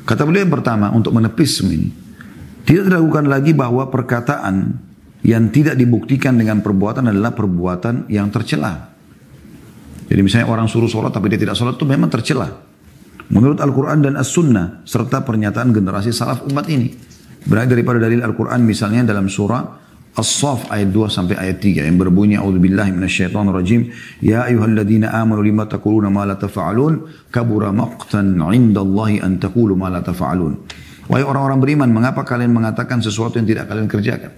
Kata beliau yang pertama untuk menepis ini, tidak diragukan lagi bahwa perkataan yang tidak dibuktikan dengan perbuatan adalah perbuatan yang tercela. Jadi misalnya orang suruh sholat tapi dia tidak sholat itu memang tercela. Menurut Al-Quran dan As-Sunnah serta pernyataan generasi salaf umat ini. Berada daripada dalil Al-Quran misalnya dalam surah As-Saff ayat 2 sampai ayat 3 yang berbunyi a'udzubillahi minasyaitonirrajim ya ayyuhalladzina amanu lima taquluna ma la taf'alun kabura maqtan 'indallahi an taqulu ma la taf'alun. Wahai orang-orang beriman, mengapa kalian mengatakan sesuatu yang tidak kalian kerjakan?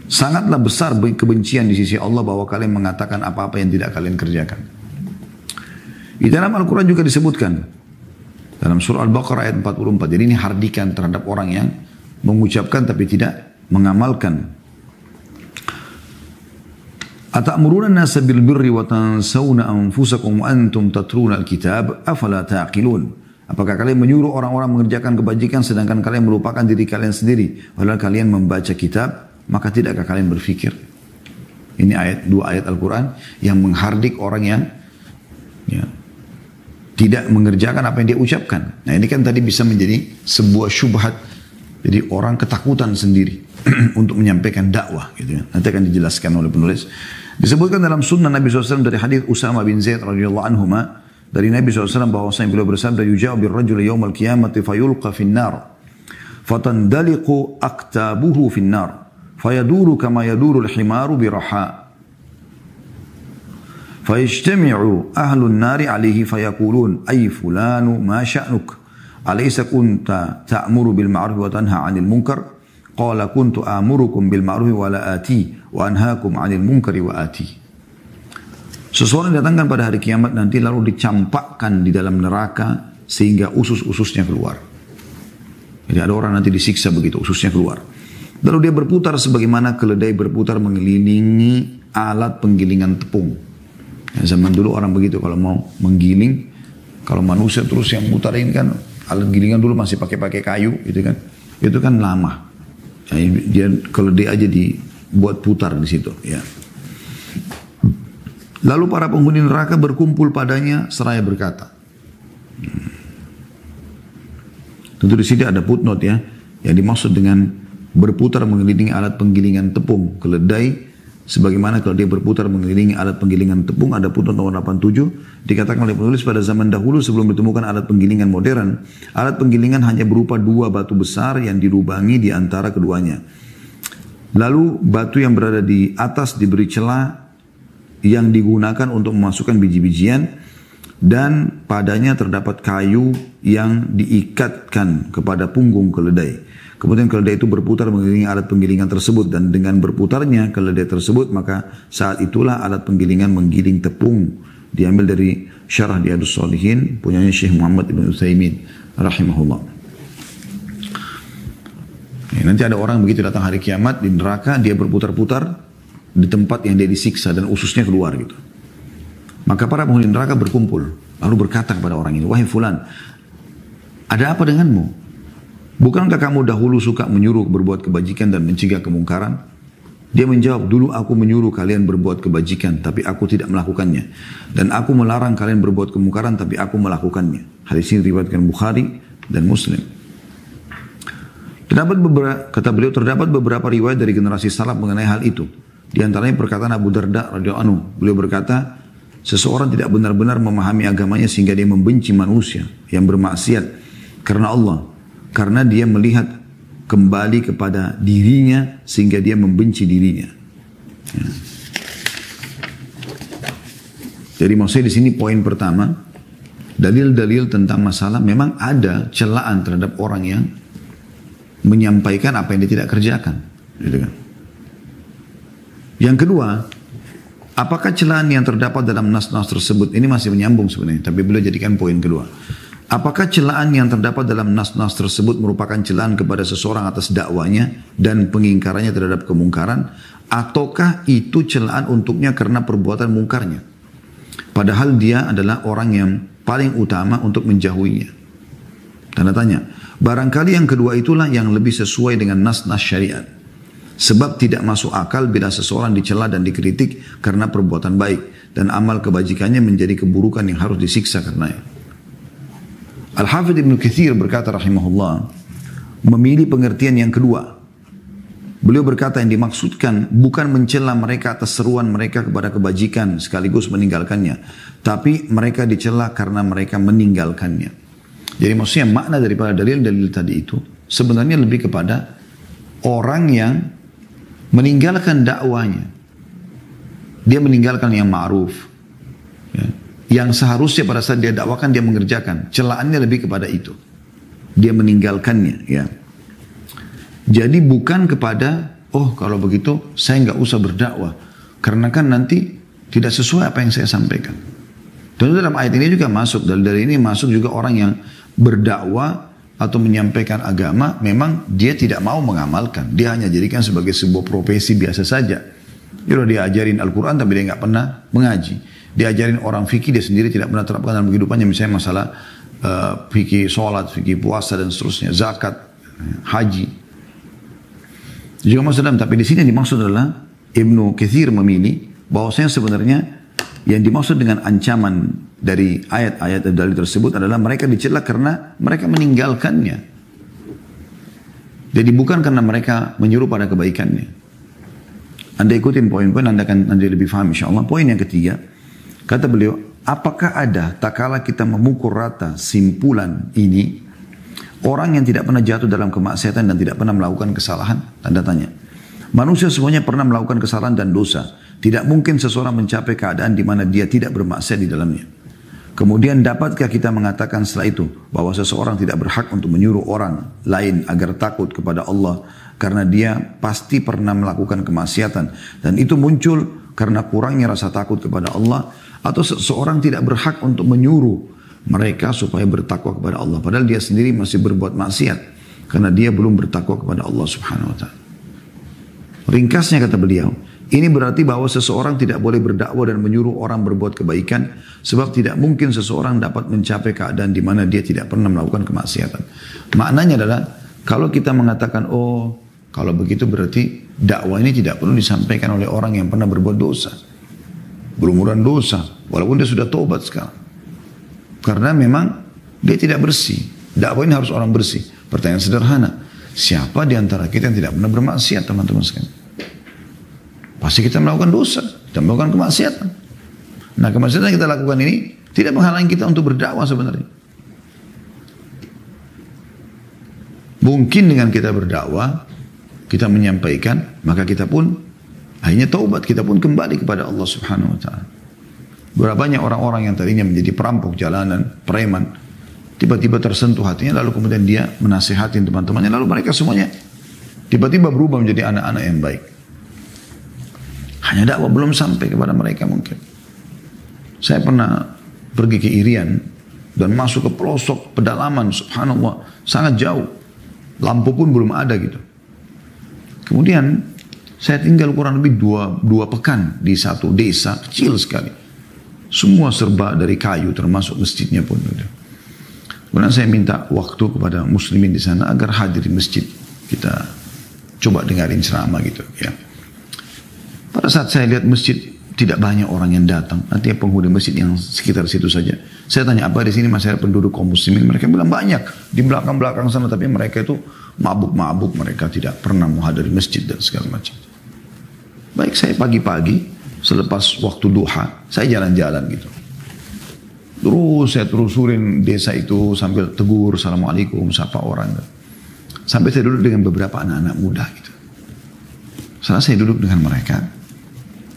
Sangatlah besar kebencian di sisi Allah bahwa kalian mengatakan apa-apa yang tidak kalian kerjakan. Di dalam Al-Quran juga disebutkan dalam surah Al-Baqarah ayat 44. Jadi ini hardikan terhadap orang yang mengucapkan tapi tidak mengamalkan. Atamuruna an-nasa bil birri wa tansawna anfusakum wa antum tatruna al-kitab afala taqilun. Apakah kalian menyuruh orang-orang mengerjakan kebajikan sedangkan kalian melupakan diri kalian sendiri padahal kalian membaca kitab, maka tidakkah kalian berfikir? Ini dua ayat Al-Quran yang menghardik orang yang tidak mengerjakan apa yang dia ucapkan. Nah ini kan tadi bisa menjadi sebuah syubhat. Jadi orang ketakutan sendiri untuk menyampaikan dakwah. Gitu. Nanti akan dijelaskan oleh penulis. Disebutkan dalam sunnah Nabi SAW dari hadis Usama bin Zaid radhiyallahu anhuma dari Nabi SAW bahwasanya beliau bersabda yuja'u birrajuli yawmal qiyamati fayulqa finnar fatandaliqu aktabuhu finnar fayaduru kama yaduru al-himaru biraha. فيجتمع أهل النار عليه فيقولون أي فلان ما شأنك أليس كنت تأمر بالمعروف وتنهى عن المنكر قال كنت آمركم بالمعروف ولا آتي وأنهاكم عن المنكر وآتي. Seseorang datangkan pada hari kiamat nanti lalu dicampakkan di dalam neraka sehingga usus-ususnya keluar. Jadi ada orang nanti disiksa begitu ususnya keluar. Lalu dia berputar sebagaimana keledai berputar mengelilingi alat penggilingan tepung. Ya, zaman dulu orang begitu kalau mau menggiling, kalau manusia terus yang mutarin kan alat gilingan dulu masih pakai kayu gitu kan, itu kan lama. Ya, dia kalau dia aja dibuat putar di situ. Ya. Lalu para penghuni neraka berkumpul padanya seraya berkata. Tentu di sini ada footnote ya, yang dimaksud dengan berputar mengelilingi alat penggilingan tepung keledai. Sebagaimana kalau dia berputar mengelilingi alat penggilingan tepung, ada footnote nomor 87, dikatakan oleh penulis pada zaman dahulu sebelum ditemukan alat penggilingan modern, alat penggilingan hanya berupa dua batu besar yang dilubangi di antara keduanya. Lalu batu yang berada di atas diberi celah yang digunakan untuk memasukkan biji-bijian, dan padanya terdapat kayu yang diikatkan kepada punggung keledai. Kemudian keledai itu berputar mengelilingi alat penggilingan tersebut, dan dengan berputarnya keledai tersebut maka saat itulah alat penggilingan menggiling tepung. Diambil dari Syarah Riyadhus Shalihin punyanya Syekh Muhammad Ibn Utsaimin rahimahullah. Nanti ada orang begitu datang hari kiamat di neraka, dia berputar-putar di tempat yang dia disiksa dan ususnya keluar gitu. Maka para penghuni neraka berkumpul lalu berkata kepada orang ini, "Wahai fulan, ada apa denganmu? Bukankah kamu dahulu suka menyuruh berbuat kebajikan dan mencegah kemungkaran?" Dia menjawab, "Dulu aku menyuruh kalian berbuat kebajikan, tapi aku tidak melakukannya. Dan aku melarang kalian berbuat kemungkaran, tapi aku melakukannya." Hadis ini diriwayatkan Bukhari dan Muslim. Kata beliau, terdapat beberapa riwayat dari generasi salaf mengenai hal itu. Di antaranya perkataan Abu Darda radhiyallahu anhu. Beliau berkata, seseorang tidak benar-benar memahami agamanya sehingga dia membenci manusia yang bermaksiat karena Allah. Karena dia melihat kembali kepada dirinya sehingga dia membenci dirinya. Ya. Jadi maksudnya di sini poin pertama, dalil-dalil tentang masalah memang ada celaan terhadap orang yang menyampaikan apa yang dia tidak kerjakan, gitu kan. Yang kedua, apakah celaan yang terdapat dalam nas-nas tersebut, ini masih menyambung sebenarnya, tapi beliau jadikan poin kedua. Apakah celaan yang terdapat dalam nas-nas tersebut merupakan celaan kepada seseorang atas dakwanya dan pengingkarannya terhadap kemungkaran, ataukah itu celaan untuknya karena perbuatan mungkarnya? Padahal dia adalah orang yang paling utama untuk menjauhinya. Tanda tanya. Barangkali yang kedua itulah yang lebih sesuai dengan nas-nas syariat. Sebab tidak masuk akal bila seseorang dicela dan dikritik karena perbuatan baik, dan amal kebajikannya menjadi keburukan yang harus disiksa karenanya. Al-Hafidh Ibn Katsir berkata rahimahullah, memilih pengertian yang kedua. Beliau berkata yang dimaksudkan bukan mencela mereka atas seruan mereka kepada kebajikan sekaligus meninggalkannya, tapi mereka dicela karena mereka meninggalkannya. Jadi maksudnya makna daripada dalil-dalil tadi itu sebenarnya lebih kepada orang yang meninggalkan dakwanya. Dia meninggalkan yang ma'ruf. Ya. Yang seharusnya pada saat dia dakwakan dia mengerjakan. Celaannya lebih kepada itu. Dia meninggalkannya. Ya. Jadi bukan kepada, oh kalau begitu saya nggak usah berdakwah. Karena kan nanti tidak sesuai apa yang saya sampaikan. Dan dalam ayat ini juga masuk, dari ini masuk juga orang yang berdakwah atau menyampaikan agama, memang dia tidak mau mengamalkan. Dia hanya jadikan sebagai sebuah profesi biasa saja. Dia ajarin Al-Quran tapi dia nggak pernah mengaji. Diajarin orang fikih, dia sendiri tidak pernah terapkan dalam kehidupannya. Misalnya masalah fikih sholat, fikih puasa dan seterusnya, zakat, haji. Juga maksudnya, tapi di sini yang dimaksud adalah Ibnu Katsir memilih bahwasanya sebenarnya yang dimaksud dengan ancaman dari ayat-ayat dan dalil tersebut adalah mereka dicela karena mereka meninggalkannya. Jadi bukan karena mereka menyuruh pada kebaikannya. Anda ikutin poin-poin, Anda akan nanti lebih paham insyaAllah. Poin yang ketiga, kata beliau, apakah ada tak kala kita memukul rata simpulan ini, orang yang tidak pernah jatuh dalam kemaksiatan dan tidak pernah melakukan kesalahan? Tanda tanya. Manusia semuanya pernah melakukan kesalahan dan dosa. Tidak mungkin seseorang mencapai keadaan di mana dia tidak bermaksiat di dalamnya. Kemudian dapatkah kita mengatakan setelah itu bahwa seseorang tidak berhak untuk menyuruh orang lain agar takut kepada Allah karena dia pasti pernah melakukan kemaksiatan dan itu muncul karena kurangnya rasa takut kepada Allah, atau seseorang tidak berhak untuk menyuruh mereka supaya bertakwa kepada Allah padahal dia sendiri masih berbuat maksiat karena dia belum bertakwa kepada Allah Subhanahu wa taala. Ringkasnya kata beliau, ini berarti bahwa seseorang tidak boleh berdakwah dan menyuruh orang berbuat kebaikan sebab tidak mungkin seseorang dapat mencapai keadaan di mana dia tidak pernah melakukan kemaksiatan. Maknanya adalah kalau kita mengatakan, oh kalau begitu berarti dakwah ini tidak perlu disampaikan oleh orang yang pernah berbuat dosa, berumuran dosa, walaupun dia sudah tobat sekarang. Karena memang dia tidak bersih. Dakwah ini harus orang bersih. Pertanyaan sederhana, siapa di antara kita yang tidak pernah bermaksiat, teman-teman sekalian? Pasti kita melakukan dosa, kita melakukan kemaksiatan. Nah, kemaksiatan yang kita lakukan ini tidak menghalangi kita untuk berdakwah sebenarnya. Mungkin dengan kita berdakwah, kita menyampaikan, maka kita pun akhirnya taubat, kita pun kembali kepada Allah Subhanahu wa taala. Berapa banyak orang-orang yang tadinya menjadi perampok jalanan, preman, tiba-tiba tersentuh hatinya, lalu kemudian dia menasihatin teman-temannya, lalu mereka semuanya tiba-tiba berubah menjadi anak-anak yang baik. Hanya dakwah belum sampai kepada mereka mungkin. Saya pernah pergi ke Irian dan masuk ke pelosok pedalaman, subhanallah, sangat jauh. Lampu pun belum ada gitu. Kemudian saya tinggal kurang lebih dua pekan di satu desa kecil sekali. Semua serba dari kayu, termasuk masjidnya pun. Kemudian saya minta waktu kepada muslimin di sana agar hadir di masjid. Kita coba dengarin ceramah gitu ya. Pada saat saya lihat masjid tidak banyak orang yang datang, artinya penghuni masjid yang sekitar situ saja. Saya tanya, apa di sini masih ada penduduk kaum muslimin? Mereka bilang banyak di belakang-belakang sana, tapi mereka itu mabuk-mabuk, mereka tidak pernah menghadiri masjid dan segala macam. Baik, saya pagi-pagi selepas waktu duha, saya jalan-jalan gitu. Terus saya terusurin desa itu sambil tegur, assalamualaikum, sapa orang. Sampai saya duduk dengan beberapa anak-anak muda gitu. Setelah saya duduk dengan mereka,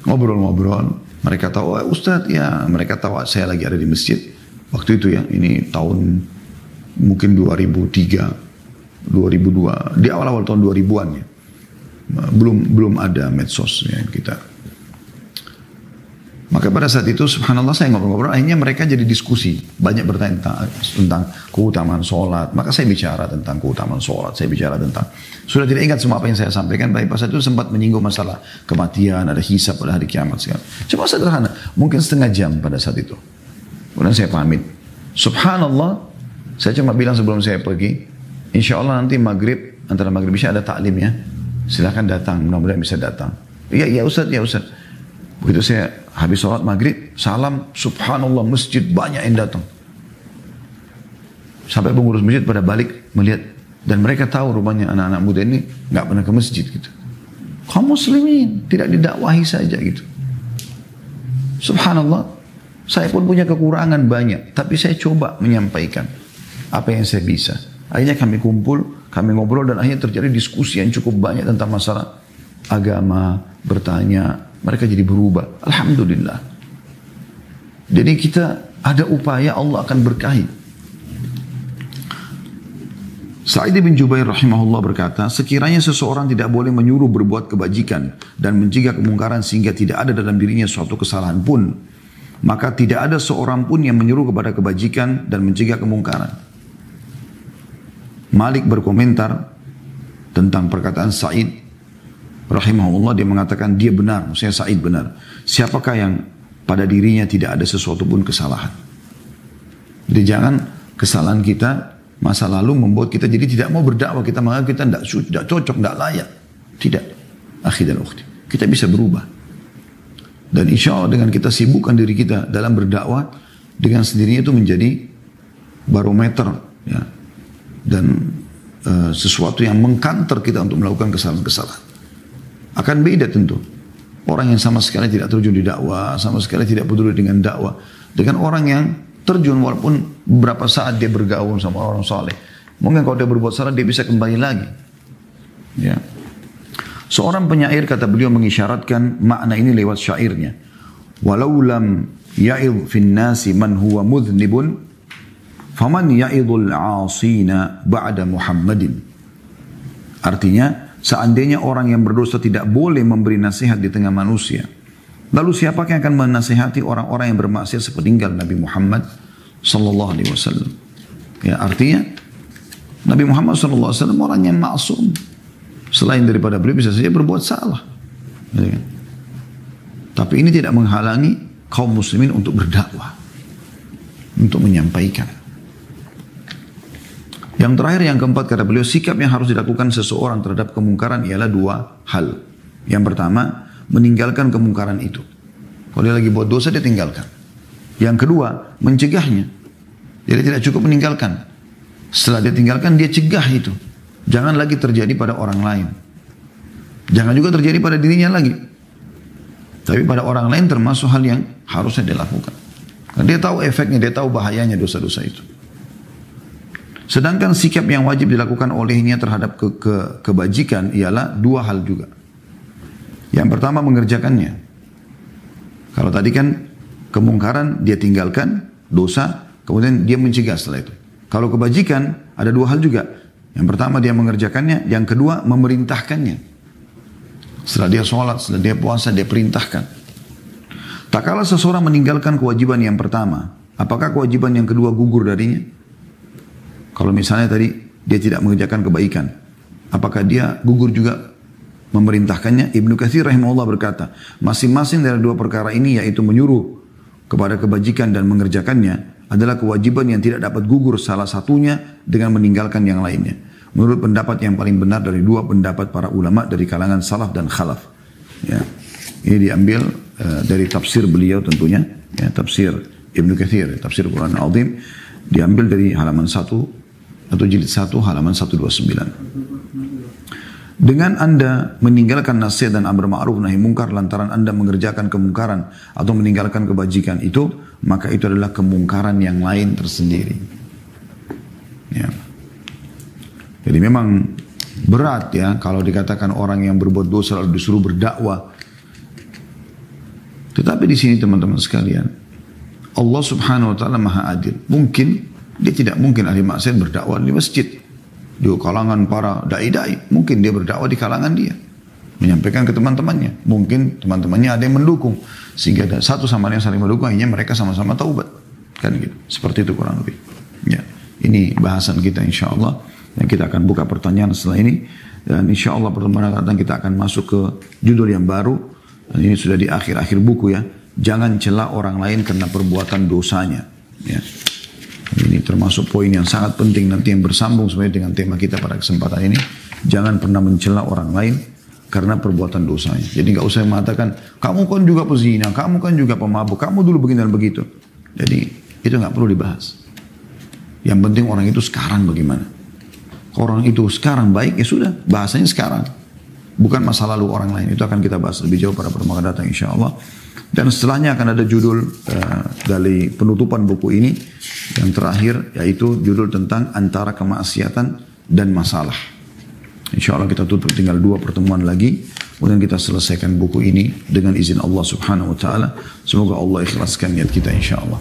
ngobrol-ngobrol, mereka tahu, Ustadz ya, mereka tahu saya lagi ada di masjid. Waktu itu ya, ini tahun mungkin 2003, 2002, di awal-awal tahun 2000-an ya. Belum ada medsos ya kita. Maka pada saat itu subhanallah saya ngobrol-ngobrol, akhirnya mereka jadi diskusi. Banyak bertanya tentang keutamaan sholat. Maka saya bicara tentang keutamaan sholat. Saya bicara tentang, sudah tidak ingat semua apa yang saya sampaikan. Tapi pada saat itu sempat menyinggung masalah kematian, ada hisab pada hari kiamat segala. Cuma sederhana, mungkin setengah jam pada saat itu. Kemudian saya pamit. Subhanallah, saya cuma bilang sebelum saya pergi, insya Allah nanti maghrib, antara maghrib isya ada taklim ya. Silakan datang, mudah-mudahan bisa datang. Ya Ustaz, ya Ustaz. Begitu saya habis sholat maghrib, salam, subhanallah, masjid banyak yang datang. Sampai pengurus masjid pada balik melihat, dan mereka tahu rupanya anak-anak muda ini nggak pernah ke masjid gitu. Kaum muslimin tidak didakwahi saja gitu. Subhanallah, saya pun punya kekurangan banyak, tapi saya coba menyampaikan apa yang saya bisa. Akhirnya kami kumpul, kami ngobrol, dan akhirnya terjadi diskusi yang cukup banyak tentang masalah agama, bertanya. Mereka jadi berubah. Alhamdulillah. Jadi kita ada upaya, Allah akan berkahi. Sa'id bin Jubair rahimahullah berkata, sekiranya seseorang tidak boleh menyuruh berbuat kebajikan dan mencegah kemungkaran sehingga tidak ada dalam dirinya suatu kesalahan pun, maka tidak ada seorang pun yang menyuruh kepada kebajikan dan mencegah kemungkaran. Malik berkomentar tentang perkataan Sa'id rahimahullah, dia mengatakan dia benar, maksudnya Sa'id benar. Siapakah yang pada dirinya tidak ada sesuatu pun kesalahan? Jadi jangan kesalahan kita masa lalu membuat kita jadi tidak mau berdakwah, kita menganggap kita tidak cocok, tidak layak. Tidak, akhi dan ukhti. Kita bisa berubah. Dan insya Allah dengan kita sibukkan diri kita dalam berdakwah, dengan sendirinya itu menjadi barometer ya, dan sesuatu yang mengkanter kita untuk melakukan kesalahan-kesalahan. Akan beda tentu. Orang yang sama sekali tidak terjun di dakwah, sama sekali tidak peduli dengan dakwah, dengan orang yang terjun walaupun beberapa saat dia bergaul sama orang saleh. Mungkin kalau dia berbuat salah dia bisa kembali lagi. Ya. Seorang penyair kata beliau mengisyaratkan makna ini lewat syairnya. Walau lam ya'idh fin nasi man huwa mudhnibun faman ya'idhul 'asina ba'da Muhammadin. Artinya, seandainya orang yang berdosa tidak boleh memberi nasihat di tengah manusia, lalu siapakah yang akan menasihati orang-orang yang bermaksiat sepeninggal Nabi Muhammad sallallahu alaihi wasallam? Ya, artinya Nabi Muhammad sallallahu alaihi wasallam orang yang maksum. Selain daripada beliau bisa saja berbuat salah. Ya. Tapi ini tidak menghalangi kaum muslimin untuk berdakwah, untuk menyampaikan. Yang terakhir, yang keempat, kata beliau, sikap yang harus dilakukan seseorang terhadap kemungkaran ialah dua hal. Yang pertama, meninggalkan kemungkaran itu. Kalau dia lagi buat dosa, dia tinggalkan. Yang kedua, mencegahnya. Jadi tidak cukup meninggalkan. Setelah dia tinggalkan, dia cegah itu. Jangan lagi terjadi pada orang lain. Jangan juga terjadi pada dirinya lagi. Tapi pada orang lain termasuk hal yang harusnya dilakukan. Karena dia tahu efeknya, dia tahu bahayanya dosa-dosa itu. Sedangkan sikap yang wajib dilakukan olehnya terhadap kebajikan ialah dua hal juga. Yang pertama mengerjakannya. Kalau tadi kan kemungkaran dia tinggalkan, dosa, kemudian dia mencegah setelah itu. Kalau kebajikan ada dua hal juga. Yang pertama dia mengerjakannya, yang kedua memerintahkannya. Setelah dia sholat, setelah dia puasa, dia perintahkan. Tak kala seseorang meninggalkan kewajiban yang pertama, apakah kewajiban yang kedua gugur darinya? Kalau misalnya tadi dia tidak mengerjakan kebaikan, apakah dia gugur juga memerintahkannya? Ibnu Katsir rahimahullah berkata, masing-masing dari dua perkara ini, yaitu menyuruh kepada kebajikan dan mengerjakannya, adalah kewajiban yang tidak dapat gugur salah satunya dengan meninggalkan yang lainnya. Menurut pendapat yang paling benar dari dua pendapat para ulama dari kalangan salaf dan khalaf. Ya. Ini diambil dari tafsir beliau tentunya, ya, tafsir Ibnu Katsir, tafsir Quran Al-Azim, diambil dari halaman 1 atau jilid 1 halaman 129. Dengan Anda meninggalkan nasihat dan amar ma'ruf nahi mungkar lantaran Anda mengerjakan kemungkaran atau meninggalkan kebajikan itu, maka itu adalah kemungkaran yang lain tersendiri. Ya. Jadi memang berat ya kalau dikatakan orang yang berbuat dosa lalu disuruh berdakwah. Tetapi di sini teman-teman sekalian, Allah Subhanahu wa taala Maha Adil. Mungkin dia tidak mungkin ahli maksiat berdakwah di masjid, di kalangan para dai-dai. Mungkin dia berdakwah di kalangan dia, menyampaikan ke teman-temannya. Mungkin teman-temannya ada yang mendukung, sehingga ada satu sama lain yang saling mendukung, akhirnya mereka sama-sama taubat. Kan gitu. Seperti itu kurang lebih. Ya. Ini bahasan kita insya-Allah. Yang kita akan buka pertanyaan setelah ini. Dan insya Allah pertemuan akan datang kita akan masuk ke judul yang baru. Dan ini sudah di akhir-akhir buku ya. Jangan cela orang lain karena perbuatan dosanya. Ya. Ini termasuk poin yang sangat penting nanti yang bersambung sebenarnya dengan tema kita pada kesempatan ini. Jangan pernah mencela orang lain karena perbuatan dosanya. Jadi nggak usah mengatakan, kamu kan juga pezina, kamu kan juga pemabuk, kamu dulu begini dan begitu. Jadi itu nggak perlu dibahas. Yang penting orang itu sekarang bagaimana. Orang itu sekarang baik, ya sudah, bahasanya sekarang. Bukan masa lalu orang lain. Itu akan kita bahas lebih jauh pada pertemuan datang insya Allah. Dan setelahnya akan ada judul dari penutupan buku ini. Yang terakhir yaitu judul tentang antara kemaksiatan dan masalah. Insya Allah kita tutup tinggal 2 pertemuan lagi. Kemudian kita selesaikan buku ini dengan izin Allah Subhanahu wa ta'ala. Semoga Allah ikhlaskan niat kita insya Allah.